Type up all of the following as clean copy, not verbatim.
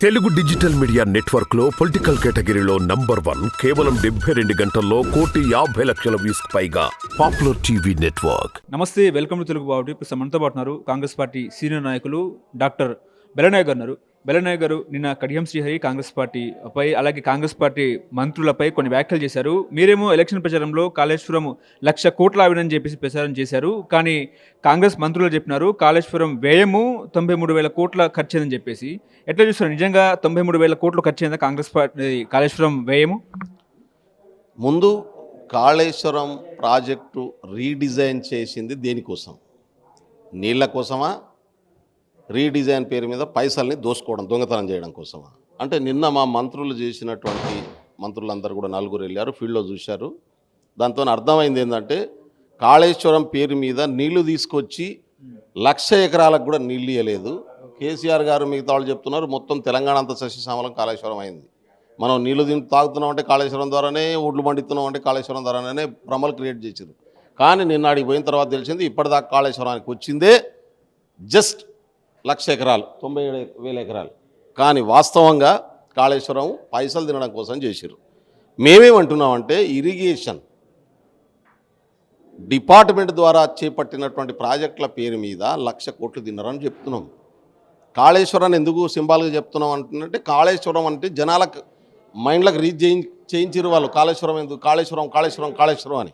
Telugu digital media network లో political కేటగిరీలో #1 కేవలం 72 గంటల్లో 1,50,00,000 వ్యూస్ పైగా పాపులర్ టీవీ నెట్వర్క్. నమస్తే, వెల్కమ్ టు తెలుగు బావుటి. ఇప్పుడు మనతో పాటు ఉన్నారు కాంగ్రెస్ పార్టీ సీనియర్ నాయకులు డాక్టర్ బెల్లనాయక్ గారు ఉన్నారు. బెల్లనాయక్ గారు నిన్న కడియం శ్రీహరి కాంగ్రెస్ పార్టీపై అలాగే కాంగ్రెస్ పార్టీ మంత్రులపై కొన్ని వ్యాఖ్యలు చేశారు. మీరేమో ఎలక్షన్ ప్రచారంలో కాళేశ్వరం 1,00,000 కోట్ల ఆవిడని చెప్పేసి ప్రచారం చేశారు. కానీ కాంగ్రెస్ మంత్రులు చెప్పినారు కాళేశ్వరం వ్యయము 93,000 కోట్ల ఖర్చని చెప్పేసి. ఎట్లా చూస్తారు, నిజంగా 93,000 కోట్లు ఖర్చయిందా కాంగ్రెస్ పార్టీ కాళేశ్వరం వ్యయము? ముందు కాళేశ్వరం ప్రాజెక్టు రీడిజైన్ చేసింది దేనికోసం? నీళ్ళ కోసమా? రీడిజైన్ పేరు మీద పైసల్ని దోసుకోవడం, దొంగతనం చేయడం కోసమా? అంటే నిన్న మా మంత్రులు చేసినటువంటి మంత్రులందరూ కూడా 4 వెళ్ళారు, ఫీల్డ్లో చూశారు. దాంతో అర్థమైంది ఏంటంటే కాళేశ్వరం పేరు మీద నీళ్లు తీసుకొచ్చి 1,00,000 ఎకరాలకు కూడా నీళ్ళు ఇవ్వలేదు. కేసీఆర్ గారు మిగతా వాళ్ళు చెప్తున్నారు మొత్తం తెలంగాణ అంతా సస్యశ్యామలం కాళేశ్వరం అయింది. మనం నీళ్లు తాగుతున్నాం అంటే కాళేశ్వరం ద్వారానే, ఒడ్లు పండిస్తున్నాం అంటే కాళేశ్వరం ద్వారానే భ్రమలు క్రియేట్ చేశారు. కానీ నిన్న అడిగి పోయిన తర్వాత తెలిసింది ఇప్పటిదాకా కాళేశ్వరానికి వచ్చిందే జస్ట్ 1,00,000 ఎకరాలు, 97,000 ఎకరాలు. కానీ వాస్తవంగా కాళేశ్వరం పైసలు తినడం కోసం చేశారు. మేమేమంటున్నామంటే ఇరిగేషన్ డిపార్ట్మెంట్ ద్వారా చేపట్టినటువంటి ప్రాజెక్టుల పేరు మీద 1,00,000 కోట్లు తిన్నారని చెప్తున్నాం. కాళేశ్వరాన్ని ఎందుకు సింబాల్గా చెప్తున్నాం అంటున్నట్టే కాళేశ్వరం అంటే జనాలకు మైండ్లకు రీచ్ చేయించారు వాళ్ళు. కాళేశ్వరం ఎందుకు, కాళేశ్వరం కాళేశ్వరం కాళేశ్వరం అని.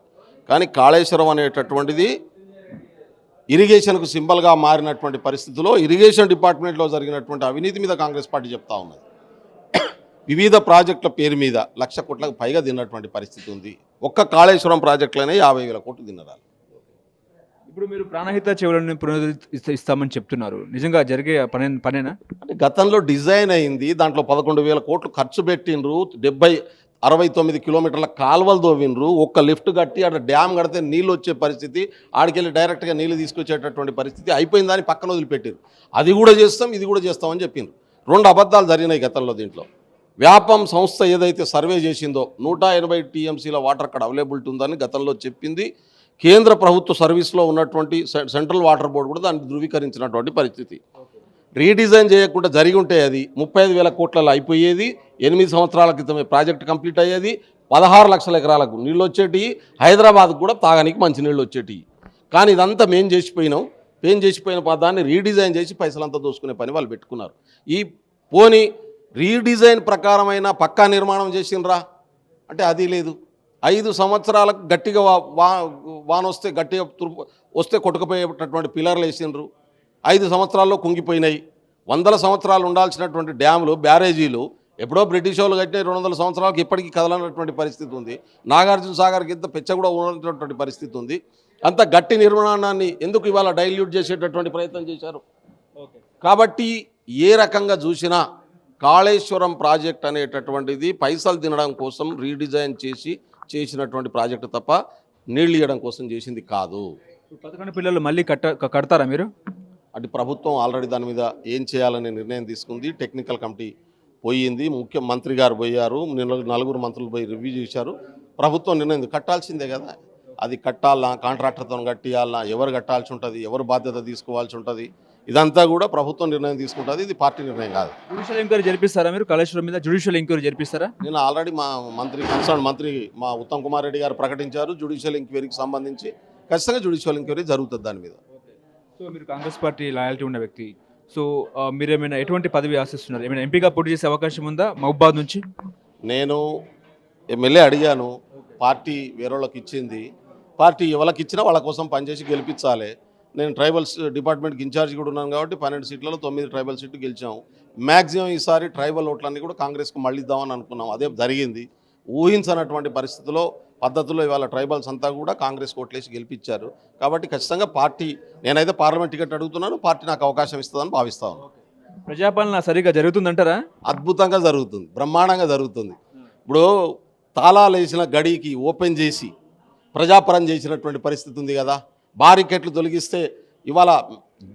కానీ కాళేశ్వరం అనేటటువంటిది ఇరిగేషన్కు సింబల్గా మారినటువంటి పరిస్థితుల్లో ఇరిగేషన్ డిపార్ట్మెంట్లో జరిగినటువంటి అవినీతి మీద కాంగ్రెస్ పార్టీ చెప్తా ఉన్నది. వివిధ ప్రాజెక్టుల పేరు మీద 1,00,000 కోట్లకు పైగా తిన్నటువంటి పరిస్థితి ఉంది. ఒక్క కాళేశ్వరం ప్రాజెక్టులోనే 50,000 కోట్లు తిన్నరాలు. ఇప్పుడు మీరు ప్రాణహిత చెవులను పునరుద్ధరిస్తామని చెప్తున్నారు, నిజంగా జరిగే పనేనా? అంటే గతంలో డిజైన్ అయింది, దాంట్లో 11,000 కోట్లు ఖర్చు పెట్టిండ్రు, 69 కిలోమీటర్ల కాలువలు తోవిండ్రు, ఒక్క లిఫ్ట్ కట్టి అక్కడ డ్యామ్ కడితే నీళ్ళు వచ్చే పరిస్థితి, ఆడికెళ్ళి డైరెక్ట్గా నీళ్ళు తీసుకొచ్చేటటువంటి పరిస్థితి అయిపోయిందని పక్కన వదిలిపెట్టారు. అది కూడా చేస్తాం, ఇది కూడా చేస్తామని చెప్పిండ్రు. 2 అబద్ధాలు జరిగినాయి గతంలో. దీంట్లో వ్యాపం సంస్థ ఏదైతే సర్వే చేసిందో 180 టీఎంసీల వాటర్ అక్కడ అవైలబిలిటీ ఉందని గతంలో చెప్పింది. కేంద్ర ప్రభుత్వ సర్వీస్లో ఉన్నటువంటి సెంట్రల్ వాటర్ బోర్డు కూడా దాన్ని ధృవీకరించినటువంటి పరిస్థితి. రీడిజైన్ చేయకుండా జరిగి ఉంటే అది 35,000 కోట్లలో అయిపోయేది. 8 సంవత్సరాల క్రితమే ప్రాజెక్ట్ కంప్లీట్ అయ్యేది. 16,00,000 ఎకరాలకు నీళ్ళు వచ్చేటి, హైదరాబాద్కు కూడా తాగడానికి మంచినీళ్ళు వచ్చేటి. కానీ ఇదంతా మేం చేసిపోయిన దాన్ని రీడిజైన్ చేసి పైసలంతా దోసుకునే పని వాళ్ళు పెట్టుకున్నారు. ఈ పోనీ రీడిజైన్ ప్రకారమైన పక్కా నిర్మాణం చేసిండ్రా అంటే అది లేదు. 5 సంవత్సరాలకు గట్టిగా వాన వస్తే గట్టిగా వస్తే కొట్టుకుపోయేటటువంటి పిల్లర్లు వేసిండ్రు. 5 సంవత్సరాల్లో కుంగిపోయినాయి. 100 సంవత్సరాలు ఉండాల్సినటువంటి డ్యాములు, బ్యారేజీలు ఎప్పుడో బ్రిటిష్ వాళ్ళు కట్టిన 200 సంవత్సరాలకు ఇప్పటికీ కదలనటువంటి పరిస్థితి ఉంది. నాగార్జున సాగర్కి ఇంత పెచ్చ కూడా ఉన్నటువంటి పరిస్థితి ఉంది. అంత గట్టి నిర్మాణాన్ని ఎందుకు ఇవాళ డైల్యూట్ చేసేటటువంటి ప్రయత్నం చేశారు? కాబట్టి ఏ రకంగా చూసినా కాళేశ్వరం ప్రాజెక్ట్ అనేటటువంటిది పైసలు తినడం కోసం రీడిజైన్ చేసినటువంటి ప్రాజెక్టు తప్ప నీళ్ళు ఇవ్వడం కోసం చేసింది కాదు. 11 పిల్లలు మళ్ళీ కడతారా మీరు? అటు ప్రభుత్వం ఆల్రెడీ దాని మీద ఏం చేయాలనే నిర్ణయం తీసుకుంది. టెక్నికల్ కమిటీ పోయింది, ముఖ్యమంత్రి గారు పోయారు, 4 మంత్రులు పోయి రివ్యూ చేశారు. ప్రభుత్వం నిర్ణయం కట్టాల్సిందే కదా. అది కట్టాలన్నా, కాంట్రాక్టర్తో కట్టియాలన్నా, ఎవరు కట్టాల్సి ఉంటుంది, ఎవరు బాధ్యత తీసుకోవాల్సి ఉంటుంది, ఇదంతా కూడా ప్రభుత్వం నిర్ణయం తీసుకుంటుంది. ఇది పార్టీ నిర్ణయం కాదు. జ్యుడిషియల్ ఎంక్వైరీ జరిపిస్తారా మీరు? కాళేశ్వరం మీద జ్యుడిషియల్ ఎంక్వైరీ జరిపిస్తారా? నేను ఆల్రెడీ మా కన్సర్న్ మంత్రి మా ఉత్తమ్ కుమార్ రెడ్డి గారు ప్రకటించారు. జ్యుడిషియల్ ఎంక్వైరీకి సంబంధించి ఖచ్చితంగా జ్యుడిషియల్ ఎంక్వైరీ జరుగుతుంది దాని మీద. సో మీరు కాంగ్రెస్ పార్టీ లాయల్టీ ఉన్న వ్యక్తి, సో మీరేమైనా ఎటువంటి పదవి ఆశిస్తున్నారు? ఏమైనా ఎంపీగా పోటీ చేసే అవకాశం ఉందా మహబూబాద్ నుంచి? నేను ఎమ్మెల్యే అడిగాను, పార్టీ వేరేళ్ళకి ఇచ్చింది. పార్టీ ఎవరికి ఇచ్చినా వాళ్ళ కోసం పనిచేసి గెలిపించాలి. నేను ట్రైబల్స్ డిపార్ట్మెంట్కి ఇన్ఛార్జ్ కూడా ఉన్నాను కాబట్టి 12 సీట్లలో 9 ట్రైబల్ సీట్లు గెలిచాము. మ్యాక్సిమం ఈసారి ట్రైబల్ ఓట్లన్నీ కూడా కాంగ్రెస్కు మళ్ళీ ఇద్దామని అనుకున్నాం. అదే జరిగింది. ఊహించనటువంటి పరిస్థితుల్లో పద్ధతుల్లో ఇవాళ ట్రైబల్స్ అంతా కూడా కాంగ్రెస్ ఓట్లేసి గెలిపించారు. కాబట్టి ఖచ్చితంగా పార్టీ, నేనైతే పార్లమెంట్ టికెట్ అడుగుతున్నాను, పార్టీ నాకు అవకాశం ఇస్తుందని భావిస్తాను. ప్రజాపాలన సరిగా జరుగుతుందంటారా? అద్భుతంగా జరుగుతుంది, బ్రహ్మాండంగా జరుగుతుంది. ఇప్పుడు తాళాలు వేసిన గడికి ఓపెన్ చేసి ప్రజాపరం చేసినటువంటి పరిస్థితి ఉంది కదా. బారికెట్లు తొలగిస్తే ఇవాళ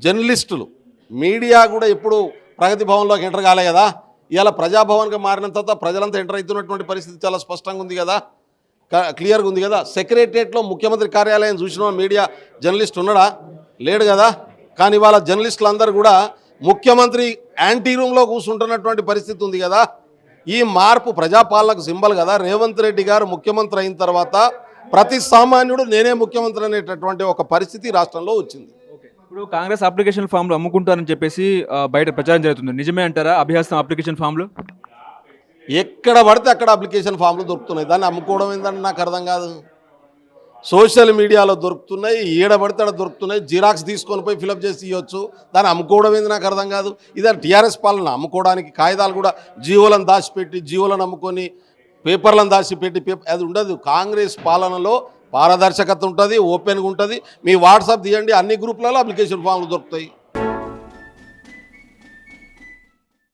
జర్నలిస్టులు, మీడియా కూడా ఎప్పుడు ప్రగతి భవన్లోకి ఎంటర్ కాలే కదా. ఇవాళ ప్రజాభవన్గా మారిన తర్వాత ప్రజలంతా ఎంటర్ అవుతున్నటువంటి పరిస్థితి చాలా స్పష్టంగా ఉంది కదా, క్లియర్గా ఉంది కదా. సెక్రటరియట్లో ముఖ్యమంత్రి కార్యాలయం చూసిన మీడియా జర్నలిస్ట్ ఉన్నాడా? లేడు కదా. కానీ ఇవాళ జర్నలిస్టులు అందరూ కూడా ముఖ్యమంత్రి యాంటీ రూమ్లో కూర్చుంటున్నటువంటి పరిస్థితి ఉంది కదా. ఈ మార్పు ప్రజాపాలనకు సింబల్ కదా. రేవంత్ రెడ్డి గారు ముఖ్యమంత్రి అయిన తర్వాత ప్రతి సామాన్యుడు నేనే ముఖ్యమంత్రి అనేటటువంటి ఒక పరిస్థితి రాష్ట్రంలో వచ్చింది. ఇప్పుడు కాంగ్రెస్ అప్లికేషన్ ఫామ్లు అమ్ముకుంటారని చెప్పేసి బయట ప్రచారం జరుగుతుంది. నిజమే అంటారా? అభ్యాసం అప్లికేషన్ ఫామ్లు ఎక్కడ పడితే అక్కడ అప్లికేషన్ ఫామ్లు దొరుకుతున్నాయి. దాన్ని అమ్ముకోవడం ఏంటంటే నాకు అర్థం కాదు. సోషల్ మీడియాలో దొరుకుతున్నాయి, ఈడ పడితే అక్కడ దొరుకుతున్నాయి. జిరాక్స్ తీసుకొని పోయి ఫిలప్ చేసి ఇవ్వచ్చు. దాన్ని అమ్ముకోవడం ఏంది నాకు అర్థం కాదు. ఇదే టీఆర్ఎస్ పాలన అమ్ముకోవడానికి కాగితాలు కూడా జీవోలను దాచిపెట్టి జీవోలను అమ్ముకొని పేపర్లను దాచిపెట్టి అది ఉండదు. కాంగ్రెస్ పాలనలో పారదర్శకత ఉంటుంది, ఓపెన్గా ఉంటుంది. మీ వాట్సాప్ తీయండి, అన్ని గ్రూపులలో అప్లికేషన్ ఫామ్లు దొరుకుతాయి.